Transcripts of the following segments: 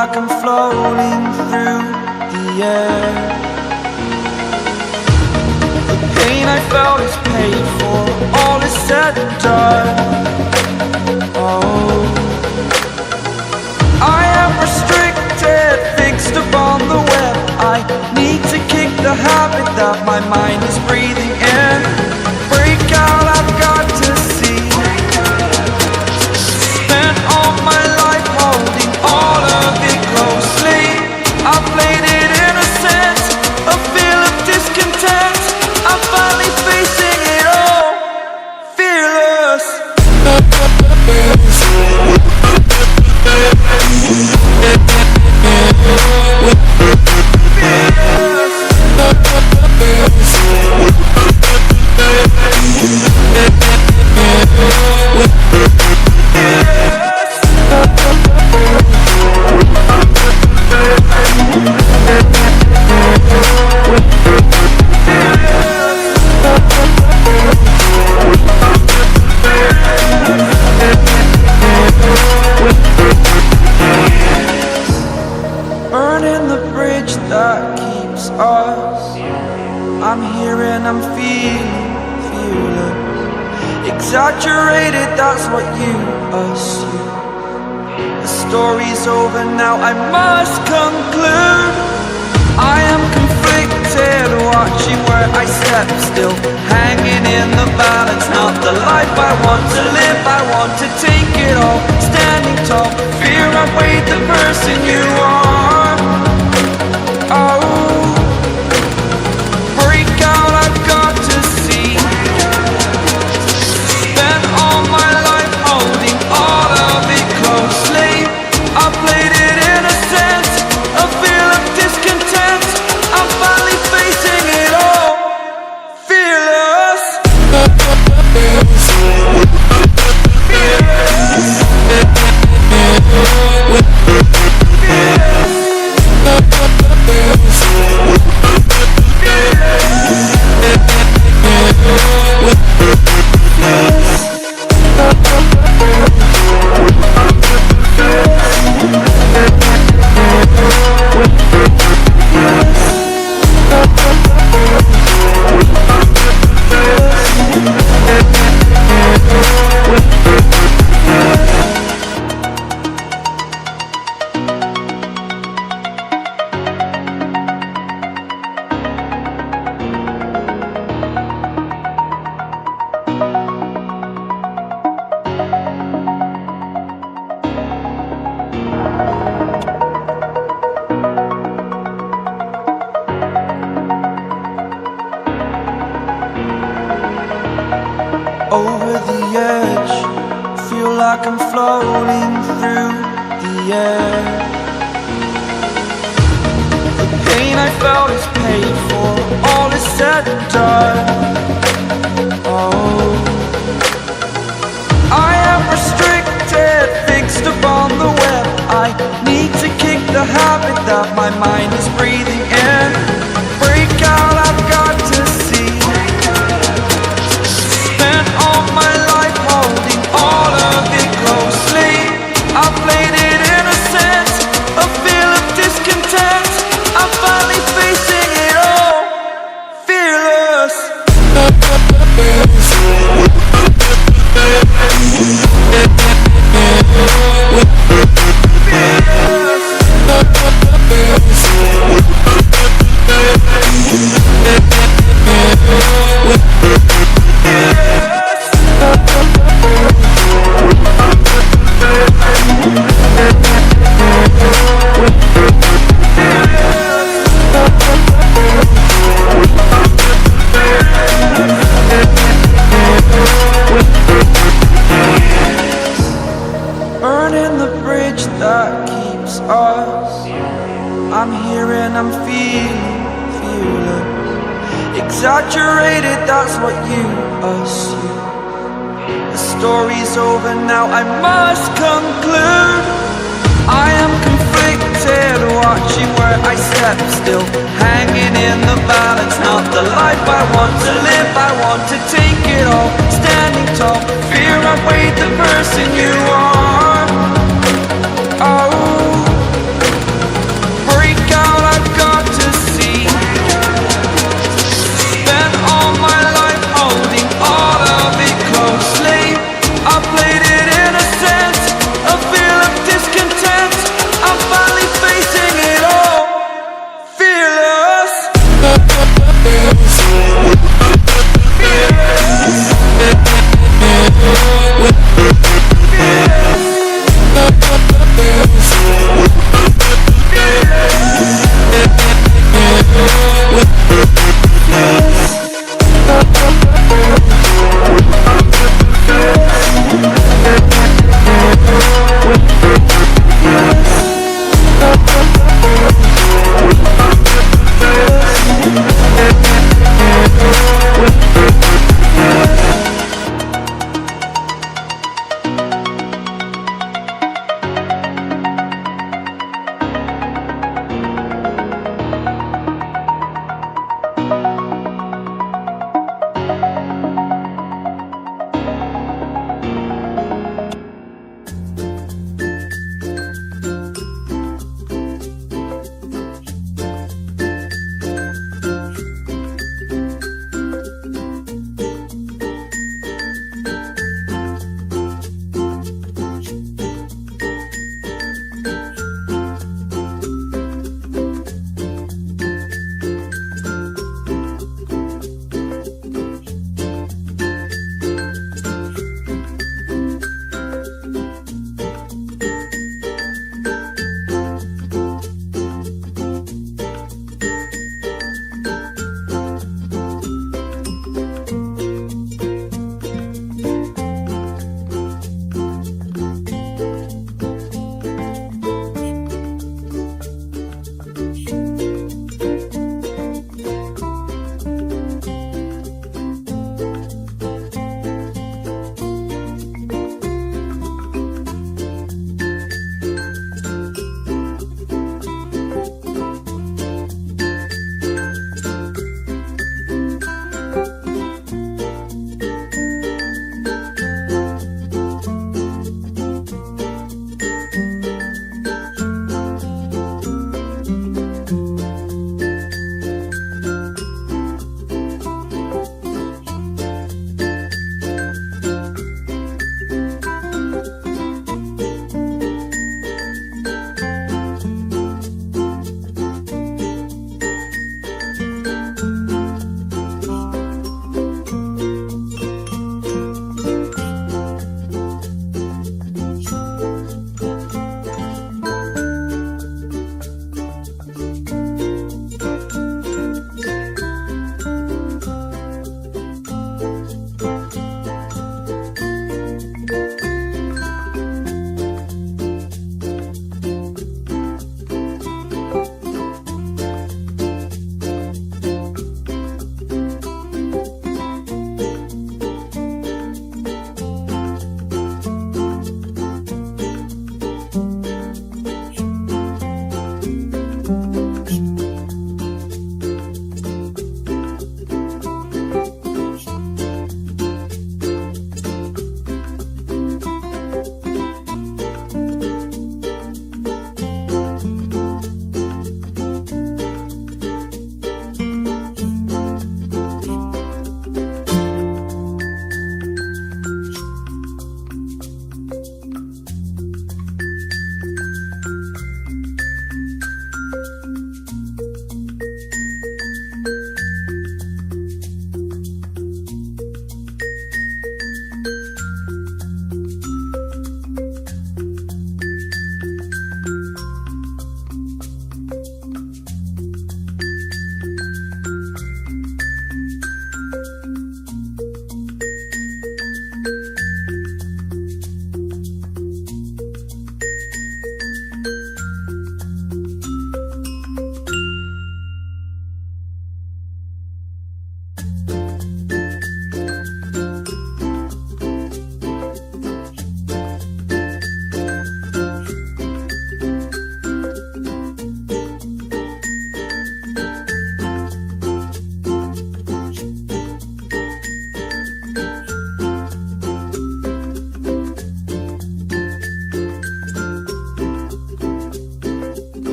like I'm floating through the air. The pain I felt is paid for, all is said and done. Oh, I am restricted, fixed upon the web. I need to kick the habit that my mind is breathing in. Break out, I've got to see. Spent all my life holding all of it closely. I played it innocent, a feel of discontent. I'm finally facing it all, fearless. Burning the bridge that keeps us. I'm here and I'm feeling fearless. Exaggerated, that's what you assume. The story's over now, I must conclude. I am conflicted, watching where I step still, hanging in the balance. Not the life I want to live, I want to take it all. Standing tall, fear outweighed the person you are. Oh, break out, I've got to see. Spent all my life holding all of it closely. I played it innocent, a feel of discontent. I'm finally facing it all, fearless. Over the edge, feel like I'm floating through the air. The pain I felt is paid for, all is said and done. Oh, I am restricted, fixed upon the web. I need to kick the habit that my mind is breathing in. Break out, I've got to see. Spent all my life holding all of it closely. I played it innocent, a feel of discontent. I'm finally facing it all, fearless. Burning the bridge that keeps us. I'm here and I'm feeling fearless. Exaggerated, that's what you assume. The story's over now, I must conclude. I am conflicted, watching where I step still, hanging in the balance. Not the life I want to live, I want to take it all. Standing tall, fear outweighed the person you are. Oh,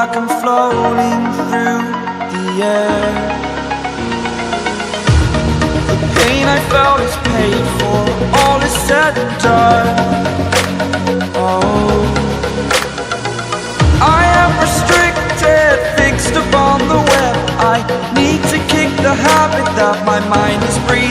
like I'm floating through the air. The pain I felt is paid for, all is said and done. Oh, I am restricted, fixed upon the web. I need to kick the habit that my mind is breathing.